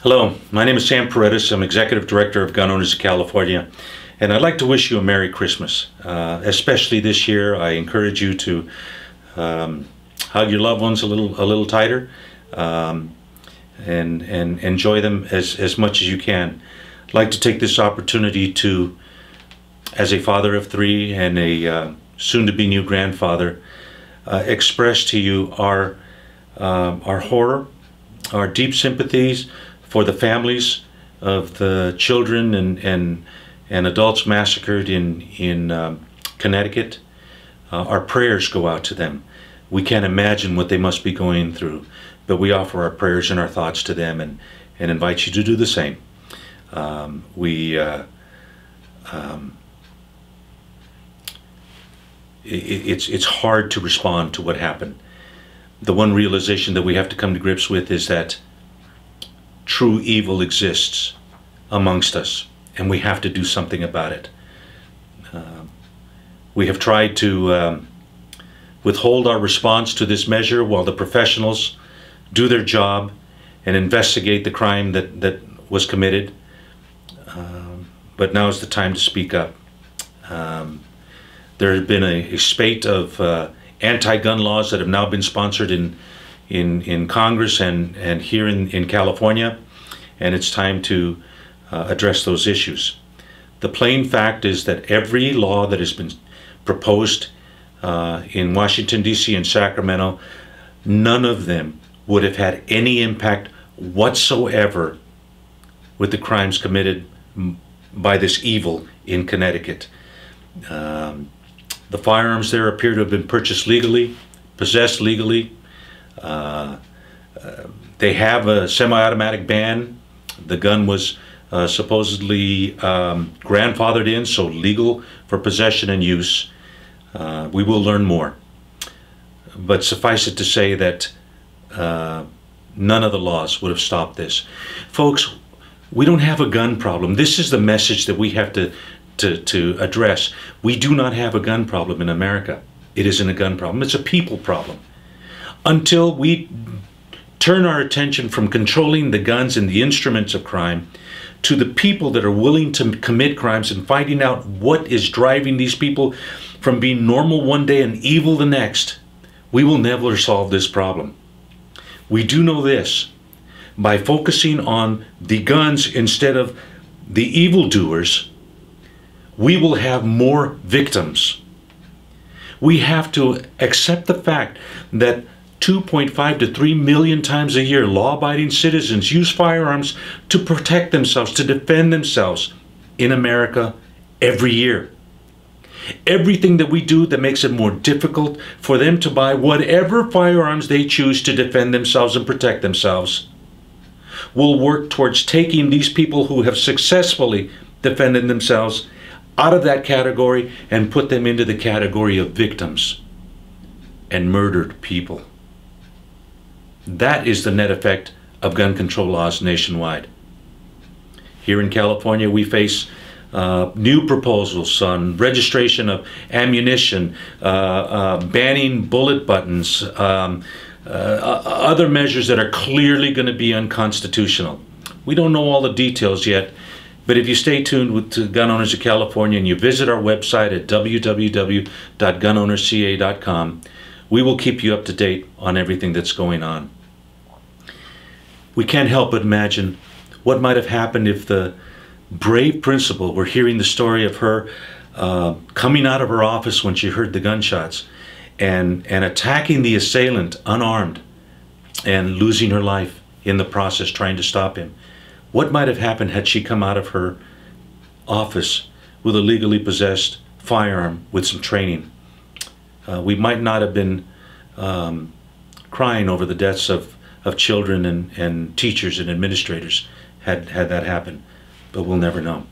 Hello, my name is Sam Paredes. I'm Executive Director of Gun Owners of California, and I'd like to wish you a Merry Christmas. Especially this year, I encourage you to hug your loved ones a little tighter, and enjoy them as much as you can. I'd like to take this opportunity to, as a father of three and a soon-to-be new grandfather, express to you our horror, our deep sympathies for the families of the children and adults massacred in Connecticut. Our prayers go out to them. We can't imagine what they must be going through, but we offer our prayers and our thoughts to them and invite you to do the same. It's hard to respond to what happened. The one realization that we have to come to grips with is that true evil exists amongst us, and we have to do something about it. We have tried to withhold our response to this measure while the professionals do their job and investigate the crime that was committed. But now is the time to speak up. There has been a spate of anti-gun laws that have now been sponsored in Congress and here in California, and it's time to address those issues. The plain fact is that every law that has been proposed in Washington, D.C. and Sacramento, none of them would have had any impact whatsoever with the crimes committed by this evil in Connecticut. The firearms there appear to have been purchased legally, possessed legally. They have a semi-automatic ban. The gun was supposedly grandfathered in, so legal for possession and use. We will learn more. But suffice it to say that none of the laws would have stopped this. Folks, we don't have a gun problem. This is the message that we have to address. We do not have a gun problem in America. It isn't a gun problem. It's a people problem. Until we turn our attention from controlling the guns and the instruments of crime to the people that are willing to commit crimes and finding out what is driving these people from being normal one day and evil the next, we will never solve this problem. We do know this: by focusing on the guns instead of the evildoers, we will have more victims. We have to accept the fact that 2.5 to 3 million times a year, law-abiding citizens use firearms to protect themselves, to defend themselves in America every year. Everything that we do that makes it more difficult for them to buy whatever firearms they choose to defend themselves and protect themselves will work towards taking these people who have successfully defended themselves out of that category and put them into the category of victims and murdered people. That is the net effect of gun control laws nationwide. Here in California, we face new proposals on registration of ammunition, banning bullet buttons, other measures that are clearly going to be unconstitutional. We don't know all the details yet, but if you stay tuned to Gun Owners of California and you visit our website at www.gunownersca.com, we will keep you up to date on everything that's going on. We can't help but imagine what might have happened if the brave principal were hearing the story of her coming out of her office when she heard the gunshots and attacking the assailant unarmed and losing her life in the process trying to stop him. What might have happened had she come out of her office with a legally possessed firearm with some training? We might not have been crying over the deaths of children and teachers and administrators had that happen, but we'll never know.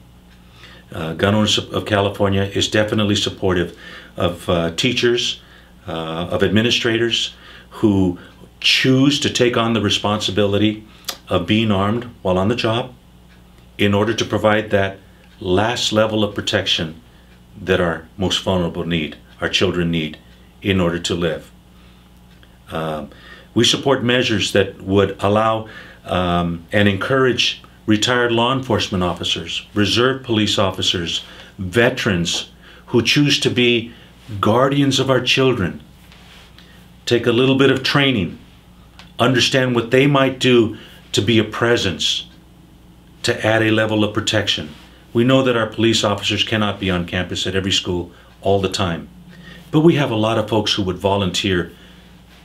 Gun Owners of California is definitely supportive of teachers, of administrators who choose to take on the responsibility of being armed while on the job in order to provide that last level of protection that our most vulnerable need, our children need, in order to live. We support measures that would allow and encourage retired law enforcement officers, reserve police officers, veterans who choose to be guardians of our children. Take a little bit of training, understand what they might do to be a presence, to add a level of protection. We know that our police officers cannot be on campus at every school all the time, but we have a lot of folks who would volunteer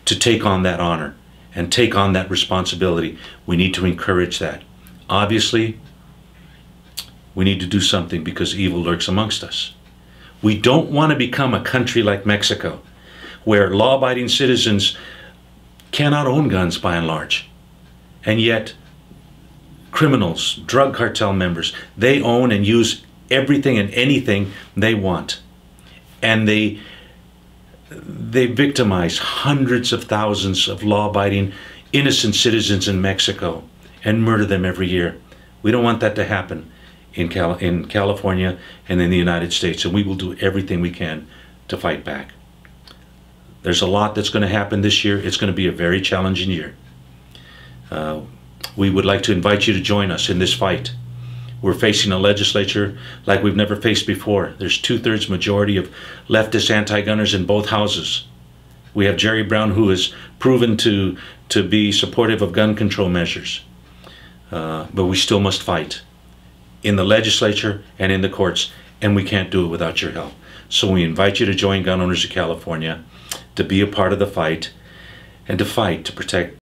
to take on that honor and take on that responsibility. We need to encourage that. Obviously, we need to do something because evil lurks amongst us. We don't want to become a country like Mexico, where law-abiding citizens cannot own guns by and large, and yet criminals, drug cartel members, they own and use everything and anything they want. And they victimize hundreds of thousands of law-abiding innocent citizens in Mexico and murder them every year. We don't want that to happen in California and in the United States, and we will do everything we can to fight back. There's a lot that's going to happen this year. It's going to be a very challenging year. We would like to invite you to join us in this fight. We're facing a legislature like we've never faced before. There's 2/3 majority of leftist anti-gunners in both houses. We have Jerry Brown, who has proven to be supportive of gun control measures. But we still must fight in the legislature and in the courts, and we can't do it without your help. So we invite you to join Gun Owners of California, to be a part of the fight, and to fight to protect